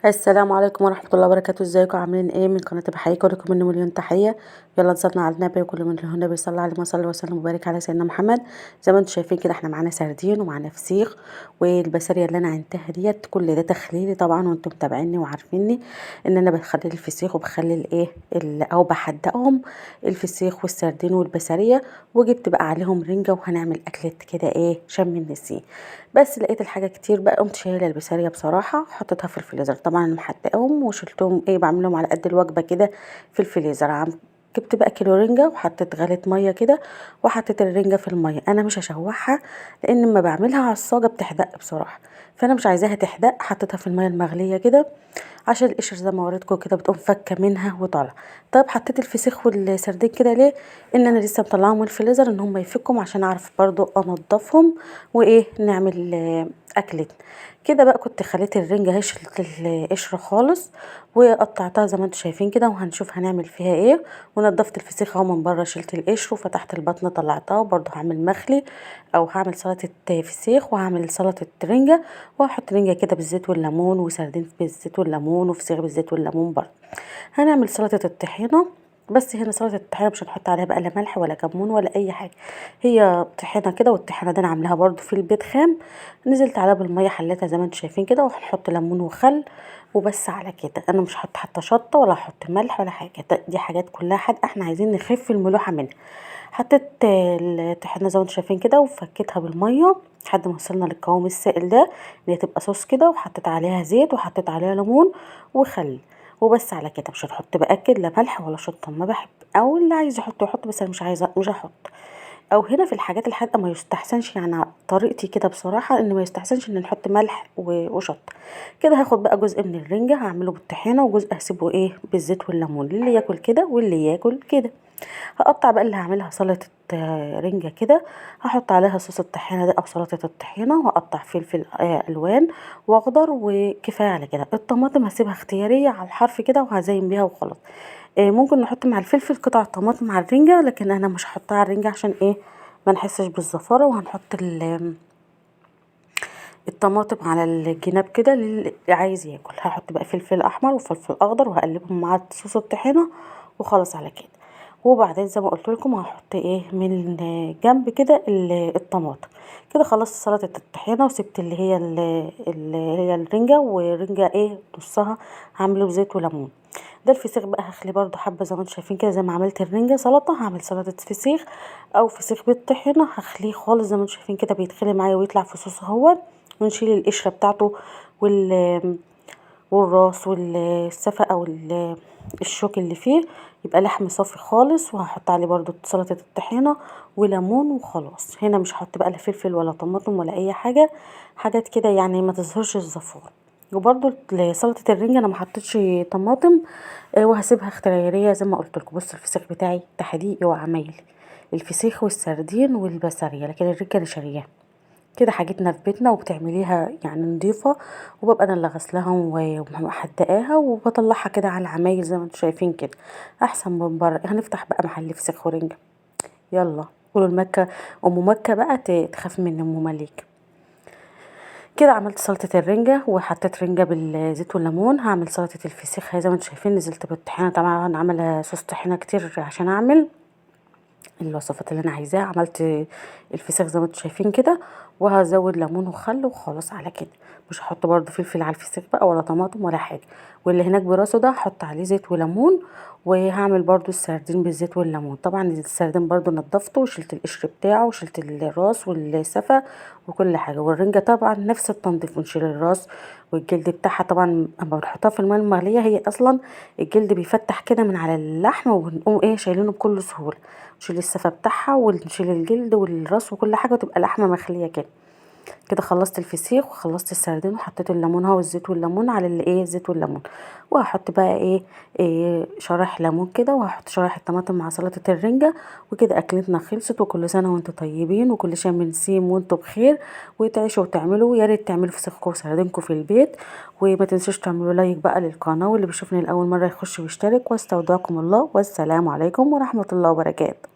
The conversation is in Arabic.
السلام عليكم ورحمة الله وبركاته. ازيكم عاملين ايه؟ من قناة بحييكم ولكم مني مليون تحية. يلا نصلي على النبي وكل من له النبي صلى الله عليه وسلم وبارك على سيدنا محمد. زي ما انتم شايفين كده احنا معانا سردين ومعانا فسيخ، والبسارية اللي انا عينتها ديت كل ده تخليلي طبعا، وانتم متابعيني وعارفيني ان انا بخلي الفسيخ وبخلي او بحدقهم الفسيخ والسردين والبسارية، وجبت بقى عليهم رنجة وهنعمل اكلة كده شم النسيم. بس لقيت الحاجة كتير بقى، قمت شايلة البسارية بصراحة حطيتها في الفريزر. طبعا انا محدقاهم وشلتهم بعملهم على قد الوجبة كده في الفريزر. جبت بقى كيلو رنجة وحطيت غليت مية كده، وحطيت الرنجة في المية. انا مش هشوحها لان لما بعملها عصاجة بتحدق بصراحة، فانا مش عايزاها تحدق. حطيتها في المية المغلية كده عشان القشر زي ما وريتكم كده بتقوم فكه منها وطالعه. طيب حطيت الفسيخ والسردين كده ليه؟ ان انا لسه مطلعاهم من الفريزر ان هم يفكوا، عشان اعرف برضو انضفهم نعمل اكلتنا كده. بقى كنت خليت الرنجة شلت القشر خالص وقطعتها زي ما انتم شايفين كده، وهنشوف هنعمل فيها ايه. ونضفت الفسيخ اهو من بره، شلت القشر وفتحت البطن طلعتها. وبرضو هعمل مخلي او هعمل سلطه فسيخ وهعمل سلطه رنجة، وهحط رنجة كده بالزيت والليمون، وسردين بالزيت والليمون، وفسيخ بالزيت والليمون برضو. هنعمل سلطه الطحينه. بس هنا سلطه الطحينه مش هنحط عليها بقى لا ملح ولا كمون ولا اي حاجه، هي طحينه كده. والطحينه دي انا عاملاها برضو في البيت خام، نزلت عليها بالميه حليتها زي ما انتم شايفين كده. وهنحط ليمون وخل وبس على كده. انا مش هحط حتى شطه ولا هحط ملح ولا حاجه، دي حاجات كلها حادقه احنا عايزين نخف الملوحه منها. حطيت الطحينه زي ما انتم شايفين كده وفكيتها بالميه لحد ما وصلنا للقوام السائل ده، اللي تبقى صوص كده. وحطيت عليها زيت وحطيت عليها ليمون وخل وبس على كده. مش هنحط باكد لا ملح ولا شطه، ما بحب، او اللي عايز يحط يحط، بس انا مش عايزه مش هحط. او هنا في الحاجات الحادقه ما يستحسنش، يعني طريقتي كده بصراحه ان ما يستحسنش ان نحط ملح وشطه. كده هاخد بقى جزء من الرنجه هعمله بالطحينه، وجزء هسيبه بالزيت والليمون، اللي ياكل كده واللي ياكل كده. هقطع بقى اللي هعملها سلطة رنجة كده. هحط عليها صوص الطحينة ده او سلطة الطحينة، وهقطع فلفل الوان واخضر، وكفاية على كده. الطماطم هسيبها اختيارية على الحرف كده وهزين بيها وخلاص. ممكن نحط مع الفلفل قطع طماطم مع الرنجة، لكن انا مش هحطها على الرنجة عشان ما نحسش بالزفارة. وهنحط الطماطم على الجناب كده للي عايز ياكل. هحط بقى فلفل احمر وفلفل اخضر وهقلبهم مع صوص الطحينه وخلاص على كده. وبعدين زي ما قلت لكم هحط من جنب كده الطماطم. كده خلصت سلطه الطحينه، وسبت اللي هي الرنجه، ورنجه نصها هعمله بزيت وليمون. ده الفسيخ بقى هخليه برضو حبه زي ما انتم شايفين كده. زي ما عملت الرنجه سلطه هعمل سلطه فسيخ او فسيخ بالطحينه، هخليه خالص زي ما انتم شايفين كده بيتخلي معايا ويطلع في صوص اهو. ونشيل القشرة بتاعته والراس والسفة او الشوك اللي فيه، يبقى لحم صافي خالص. وهحط عليه برضو سلطة الطحينة وليمون وخلاص. هنا مش هحط بقى لا فلفل ولا طماطم ولا اي حاجة، حاجات كده يعني ما تظهرش الزفارة. وبرضو لسلطة الرنجة انا ما حطيتش طماطم، وهسيبها اختيارية زي ما قلت لكم. بص الفسيخ بتاعي تحديقي وعمايلي، الفسيخ والسردين والبسارية، لكن الرنجة انا شارياها كده حاجتنا في بيتنا وبتعمليها يعني نضيفة. وببقى انا اللي غسلاها ومحدقاها وبطلعها كده على العمايل زي ما انتم شايفين كده، احسن من بره. هنفتح بقى محل فسيخ ورنجة. يلا قولوا المكة ام مكة بقى تخاف من ام مليك. كده عملت سلطة الرنجة وحطيت رنجة بالزيت والليمون. هعمل سلطة الفسيخ زي ما انتم شايفين، نزلت بالطحينة. طبعا عاملة صوص طحينة كتير عشان اعمل الوصفات اللي انا عايزاها. عملت الفسيخ زي ما انتم شايفين كده، وهزود ليمون وخل وخلاص على كده. مش هحط برده فلفل على الفسيخ بقى ولا طماطم ولا حاجه. واللي هناك براسه ده هحط عليه زيت وليمون. وهعمل برده السردين بالزيت والليمون. طبعا السردين برده نضفته وشلت القشر بتاعه وشلت الراس والسفه وكل حاجه. والرنجه طبعا نفس التنظيف، ونشيل الراس والجلد بتاعها. طبعا اما بنحطها في الماء المغليه هي اصلا الجلد بيفتح كده من على اللحم، وبنقوم شايلينه بكل سهوله. نشيل السفة بتاعها ونشيل الجلد والراس وكل حاجة، وتبقى لحمة مخلية كده. كده خلصت الفسيخ وخلصت السردين، وحطيت الليمون اهو والزيت والليمون على الزيت والليمون. وهحط بقى شرايح ليمون كده، وهحط شرايح الطماطم مع سلطة الرنجة. وكده اكلتنا خلصت. وكل سنة وانتم طيبين وكل شم من نسيم وانتم بخير. وتعيشوا وتعملوا، يا ريت تعملوا فسيخكم وسردينكم في البيت. وما تنسوش تعملوا لايك بقى للقناة، واللي بيشوفني لأول مرة يخش ويشترك. واستودعكم الله، والسلام عليكم ورحمة الله وبركاته.